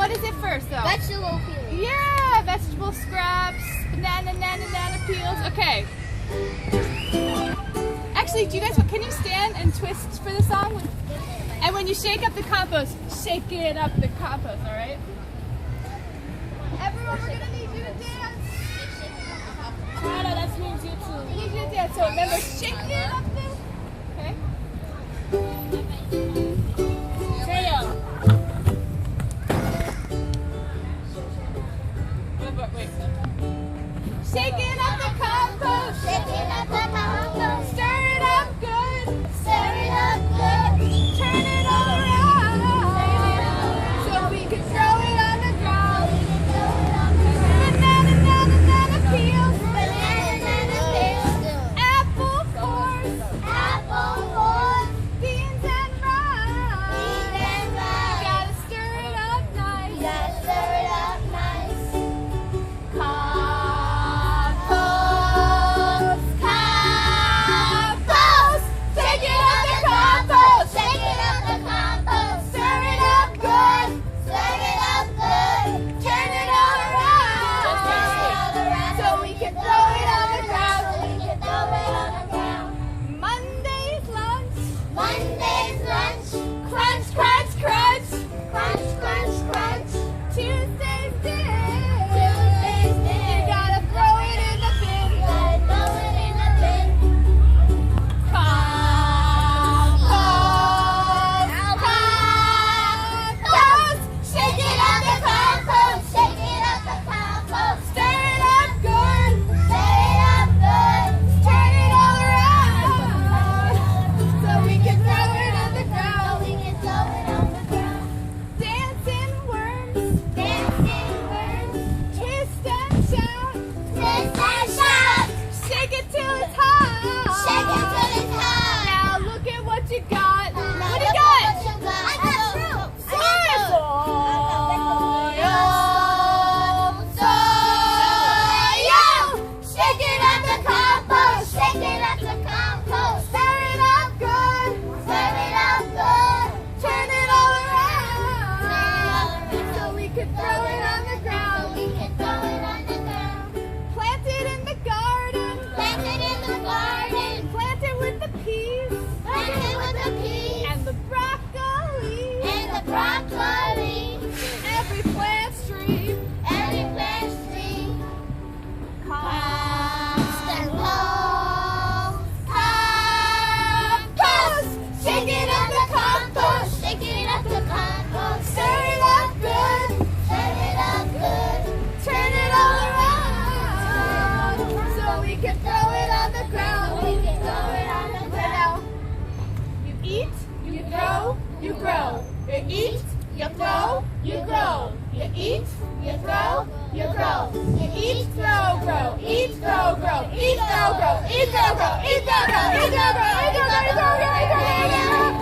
What is it first, though? Vegetable peeling. Yeah, vegetable scraps, banana peels. Okay. Actually, do you guys, can you stand and twist for the song? And when you shake up the compost, shake it up the compost, all right? Everyone, we're gonna need you to dance. Tyler, that means you too. We need you to dance. So remember, shake it up there. Okay. Tail. Wait. Shake it up the compost. Shake it up the compost. Stir it up good. Stir it up good. Turn it all around. So we can throw it on the ground. Banana peels. Banana peels. Apple cores. Apple cores. Beans and rice. Beans and rice. Gotta stir it up nice. Gotta stir it up nice. Compost. Shake it up the compost. Shake it up the compost. Stir it up good. Stir it up good. Turn it all around. So we can throw it on the ground. Monday's lunch. Monday's lunch. Crunch, crunch, crunch. Crunch, crunch, crunch. Tuesday's dinner. Tuesday's dinner. You gotta throw it in the bin. Gotta throw it in the bin. Compost. Shake it up the compost. Shake it up the compost. Stir it up good. Stir it up good. Turn it all around. So we can throw it on the ground. We can throw it on the ground. Dancing worms. Dancing worms. Twist and shout. Twist and shout. Shake it till it's hot. Shake it till it's hot. Now look at what you got. Now What do look you at got? what you got. I got fruit. Soil. Shake it up the compost. Shake it up the compost. Stir it up good. Stir it up good. Turn it all around. So we can throw it on the ground. We can throw it on the ground. Plant it in the garden. Plant it in the garden. Plant it with the peas. Plant it with the peas. And the broccoli. And the broccoli. Every plant stream. Every plant tree. Compost. Compost. Shake it up the compost. Shake it up the compost. Stir it up good. Stir it up good. Turn it all around. So we can throw it on the ground. We can throw it on the Now, ground. you eat, you throw, you grow. You eat, you throw, you grow. You eat, you throw, you grow. You eat, throw, grow. Eat, throw, grow. Eat, throw, grow. Eat, throw, grow. Eat, throw, grow. Eat, throw, grow. Eat, throw, grow. Eat, throw, grow. Eat, throw, grow. Eat, throw, grow.